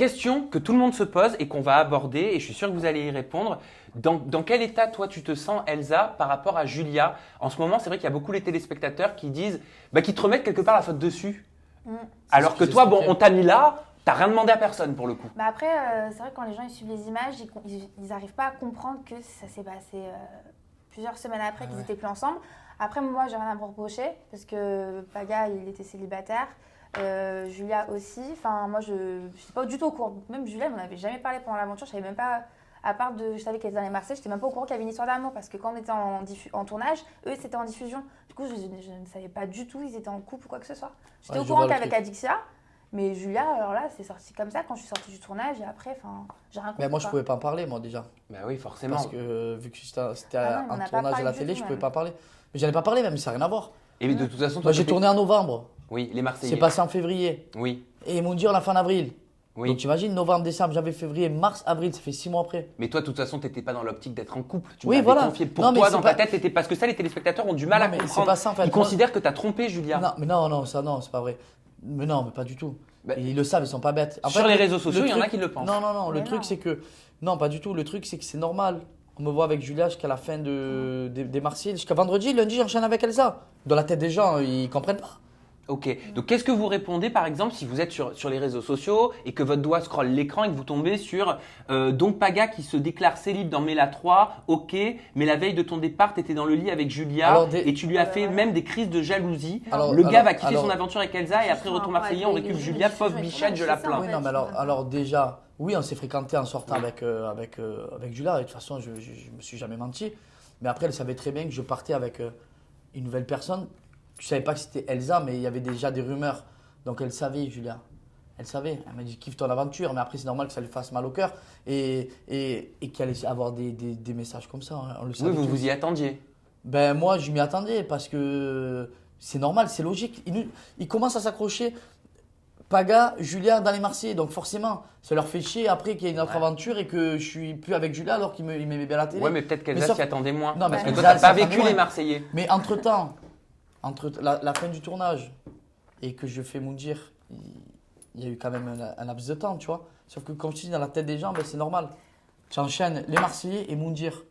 Question que tout le monde se pose et qu'on va aborder, et je suis sûr que vous allez y répondre. Dans quel état, toi, tu te sens, Elsa, par rapport à Julia? En ce moment, c'est vrai qu'il y a beaucoup les téléspectateurs qui disent, qui te remettent quelque part la faute dessus. Mm. Alors que toi, bon, on t'a mis là, t'as rien demandé à personne pour le coup. Bah après, c'est vrai que quand les gens ils suivent les images, ils n'arrivent pas à comprendre que ça s'est passé plusieurs semaines après qu'ils étaient plus ensemble. Après, moi, j'ai rien à me reprocher parce que Paga, il était célibataire. Julia aussi. Enfin, moi, je n'étais pas du tout au courant. Même Julia, on n'avait jamais parlé pendant l'aventure. Je savais même pas, à part de, je savais qu'elle était dans les Marseillais, je n'étais même pas au courant qu'il y avait une histoire d'amour parce que quand on était en tournage, eux, c'était en diffusion. Du coup, je ne savais pas du tout, ils étaient en couple ou quoi que ce soit. J'étais au courant qu'avec Adixia. Mais Julia, alors là, c'est sorti comme ça quand je suis sortie du tournage et après, enfin, j'ai rien compris. Mais moi, je pouvais pas en parler, moi, déjà. Bah oui, forcément. Parce que vu que c'était non, on un n'a pas tournage à parlé la du télé, tout, je pouvais même. pas parler. Mais j'en ai pas parlé, même, ça n'a rien à voir. Et de toute façon, toi, Moi, j'ai t'étais- tourné en novembre. Oui, les Marseillais. C'est passé en février. Oui, Et ils m'ont dit, on l'a fait en avril. oui. Donc, t'imagines, novembre, décembre, janvier, février, mars, avril, ça fait 6 mois après. Mais toi, de toute façon, t'étais pas dans l'optique d'être en couple. Tu Oui, m'avais voilà. confié. Pour Non, mais toi, c'est dans pas- ta tête, t'étais... parce que ça, les téléspectateurs ont du mal Non, à mais c'est comprendre. pas ça, en fait. Ils Moi- considèrent que t'as trompé Julia. Non, mais non, ça, non, c'est pas vrai. Mais non, mais pas du tout. Bah, Et ils le savent, ils sont pas bêtes. En sur fait, les le- réseaux sociaux, le il y en a truc- qui le pensent. Non, Mais le truc, non. c'est que. Non, pas du tout. Le truc, c'est que c'est normal. On me voit avec Julia jusqu'à la fin des Marseillais. Jusqu'à vendredi, lundi, j'enchaîne avec Elsa. Dans la tête des gens, ils comprennent pas. Ok. Donc, qu'est-ce que vous répondez, par exemple, si vous êtes sur les réseaux sociaux et que votre doigt scrolle l'écran et que vous tombez sur donc Paga qui se déclare célib dans Mela 3, ok, mais la veille de ton départ, tu étais dans le lit avec Julia Alors, et tu lui as fait même des crises de jalousie. Alors- le gars alors- va kiffer alors- son aventure avec Elsa et après Juste retour par rapport marseillais, à on les- récupère les Julia, diffusions pauvre et tout, bichette, je la c'est ça, en plains. Oui, fait, non, mais je alors, comprends. alors déjà, oui, on s'est fréquenté en sortant avec Julia. Et de toute façon, je me suis jamais menti. Mais après, elle savait très bien que je partais avec une nouvelle personne. Je savais pas que c'était Elsa, mais il y avait déjà des rumeurs. Donc elle savait, Julia. Elle savait. Elle m'a dit kiffe ton aventure. Mais après, c'est normal que ça lui fasse mal au cœur. Et qu'elle allait avoir des messages comme ça. Hein. On le savait Oui, vous tous. vous y attendiez. Ben moi, je m'y attendais parce que c'est normal, c'est logique. Ils commencent à s'accrocher. Paga, Julia dans les Marseillais, donc forcément, ça leur fait chier après qu'il y ait une autre aventure et que je suis plus avec Julia alors qu'il m'aimait bien la télé. Ouais, mais peut-être qu'Elsa sauf- s'y attendait moins. Non, mais Parce que Elsa, toi, t'as elle pas s'attendait vécu moins. les Marseillais. Mais entre-temps, entre la fin du tournage et que je fais Moundir, il y a eu quand même un laps de temps, tu vois. Sauf que comme tu dis, dans la tête des gens, ben, c'est normal. Tu enchaînes les Marseillais et Moundir.